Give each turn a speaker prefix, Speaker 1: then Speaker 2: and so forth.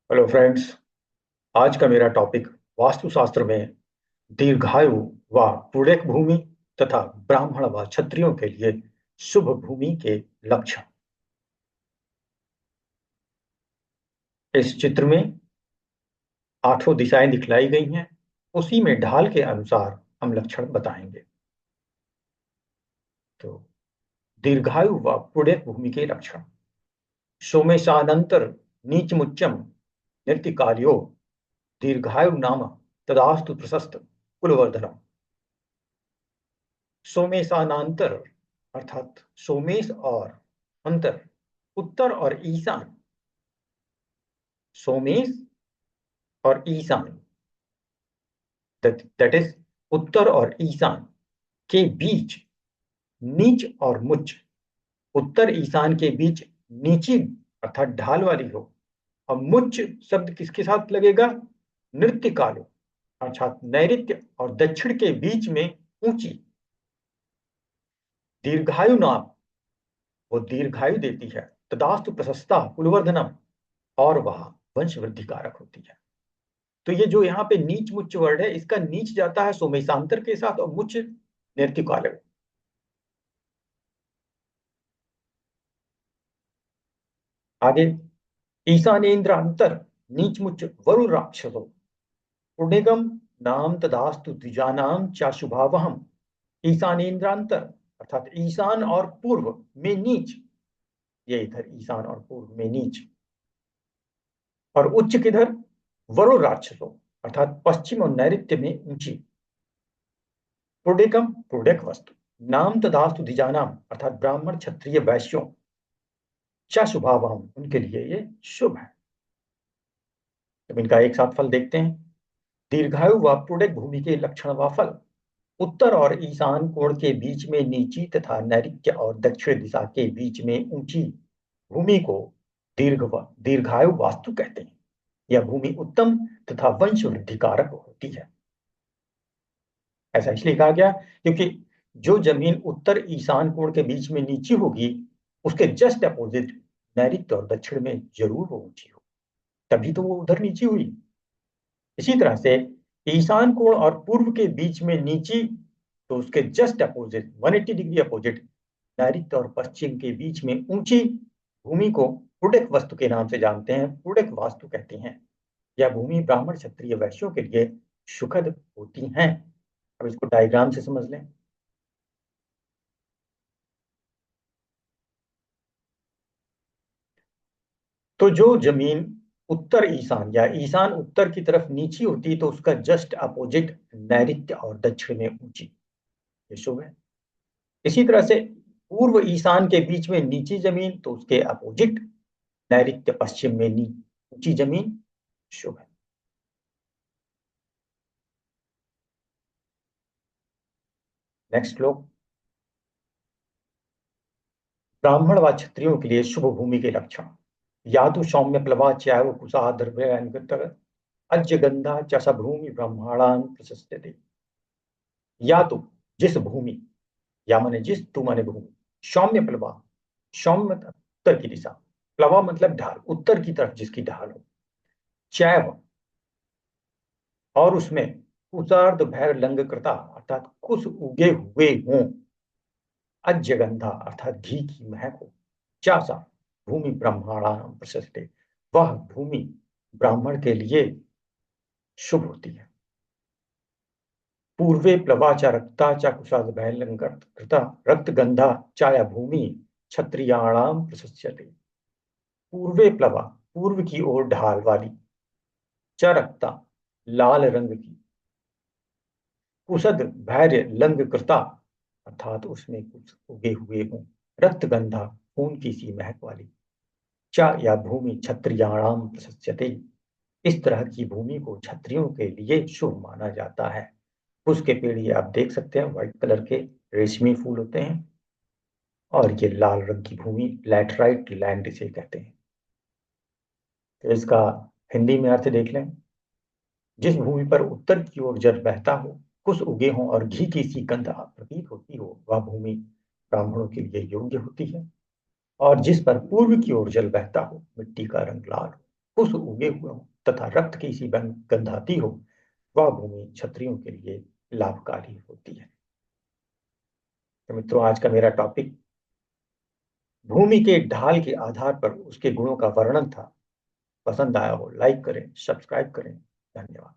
Speaker 1: Hello friends. आज का मेरा टॉपिक वास्तुशास्त्र में दीर्घायु व पुण्यक भूमि तथा ब्राह्मण व क्षत्रियों के लिए शुभ भूमि के लक्षण। इस चित्र में आठों दिशाएं दिखलाई गई हैं। उसी में ढाल के अनुसार हम लक्षण बताएंगे। तो दीर्घायु व पुण्यक भूमि के लक्षण। सोमेशानंतर नीचमुच्चम निर्तिकार्यो दीर्घायु नाम तदास्तु प्रशस्त कुलवर्धनम। सोमेशानांतर अर्थात सोमेश और अंतर, उत्तर और ईशान। सोमेश और ईशान, दैट इज उत्तर और ईशान के बीच नीच और मुच। उत्तर ईशान के बीच नीची अर्थात ढाल वाली हो, और मुच शब्द किसके साथ लगेगा? नृत्य कालो अर्थात नैऋत्य और दक्षिण के बीच में ऊंची। दीर्घायु नाम, वो दीर्घायु देती है। तदास्तु प्रशस्ता कुलवर्धनम, और वह वंश वृद्धि कारक होती है। तो ये जो यहाँ पे नीच मुच्च वर्ड है, इसका नीच जाता है सोमेशांतर के साथ और मुच्च नैर्तिकाल। आगे ईशानेन्द्र अंतर नीच मुच्च वरु राक्षसो पुण्यगम नाम तदास्तु द्विजानाम चाशुभावहम। ईशानेन्द्रांतर अर्थात ईशान और पूर्व में नीच, ये इधर ईशान और पूर्व में नीच, और उच्च किधर? वरु राक्षसो अर्थात पश्चिम और नैऋत्य में ऊंची। पुण्यकम पुण्यक वस्तु, नाम तदास्तु द्विजानाम अर्थात ब्राह्मण क्षत्रिय वैश्यों, च शुभावहम उनके लिए ये शुभ है। अब इनका एक साथ फल देखते हैं। दीर्घायु व पुण्यक भूमि के लक्षण व फल। उत्तर और ईशान कोण के बीच में नीची तथा नैऋत्य और दक्षिण दिशा के बीच में ऊंची भूमि को दीर्घायु वास्तु कहते हैं। यह भूमि उत्तम तथा वंश वृद्धि कारक होती है। ऐसा इसलिए कहा गया क्योंकि जो जमीन उत्तर ईशान कोण के बीच में नीची होगी, उसके जस्ट अपोजिट नैऋत्य और दक्षिण में जरूर वो ऊंची हो, तभी तो वो उधर नीची हुई। इसी तरह से ईशान कोण और पूर्व के बीच में नीची, तो उसके जस्ट अपोजिट 180 डिग्री अपोजिट नैऋत्य और पश्चिम के बीच में ऊंची भूमि को पुण्यक वस्तु के नाम से जानते हैं, पुण्यक वास्तु कहते हैं। यह भूमि ब्राह्मण क्षत्रिय वैश्यों के लिए सुखद होती हैं। अब इसको डायग्राम से समझ लें। तो जो जमीन उत्तर ईशान या ईशान उत्तर की तरफ नीची होती, तो उसका जस्ट अपोजिट नैऋत्य और दक्षिण में ऊंची, ये शुभ है। इसी तरह से पूर्व ईशान के बीच में नीची जमीन, तो उसके अपोजिट नैऋत्य पश्चिम में ऊंची जमीन शुभ है। नेक्स्ट श्लोक। ब्राह्मण व क्षत्रियों के लिए शुभ भूमि के लक्षण। या तो सौम्य प्लवा च्यव कुशा द्रव्य अज्य गंधा च स भूमि ब्रह्माणान प्रशस्यते। या तो जिस भूमि, या माने जिस, तू माने भूमि, सौम्य प्लवा, सौम्य मतलब उत्तर की दिशा, प्लवा मतलब ढाल, उत्तर की तरफ जिसकी ढाल हो, चैव और उसमें कुशार्ध भैर लंग कृता अर्थात कुश उगे हुए हों, अज्यगंधा अर्थात घी की महक हो, चासा भूमि ब्रह्माणाम प्रशस्ते, वह भूमि ब्राह्मण के लिए शुभ होती है। पूर्वे प्लवा च रक्ता च कुशाद भैलंकृता रक्त गंधा चाया भूमि क्षत्रियाणाम प्रशस्यते। पूर्वे प्लवा पूर्व की ओर ढाल वाली, च रक्ता लाल रंग की, कुशद भैर्य लंग कृता अर्थात उसमें कुछ उगे हुए हों, रक्त गंधा खून की सी महक वाली, च या भूमि क्षत्रियाणाम प्रशस्यते, इस तरह की भूमि को क्षत्रियों के लिए शुभ माना जाता है। उसके पेड़ ये आप देख सकते हैं, व्हाइट कलर के रेशमी फूल होते हैं, और ये लाल रंग की भूमि लैटराइट लैंड इसे कहते हैं। तो इसका हिंदी में अर्थ देख लें। जिस भूमि पर उत्तर की ओर जल बहता हो, कुश उगे हों और घी की सी गंध प्रतीत होती हो, वह भूमि ब्राह्मणों के लिए योग्य होती है। और जिस पर पूर्व की ओर जल बहता हो, मिट्टी का रंग लाल हो, फुस उगे हुए हों तथा रक्त की सी गंधाती हो, वह भूमि क्षत्रियों के लिए लाभकारी होती है। तो मित्रों, आज का मेरा टॉपिक भूमि के ढाल के आधार पर उसके गुणों का वर्णन था। पसंद आया हो लाइक करें, सब्सक्राइब करें। धन्यवाद।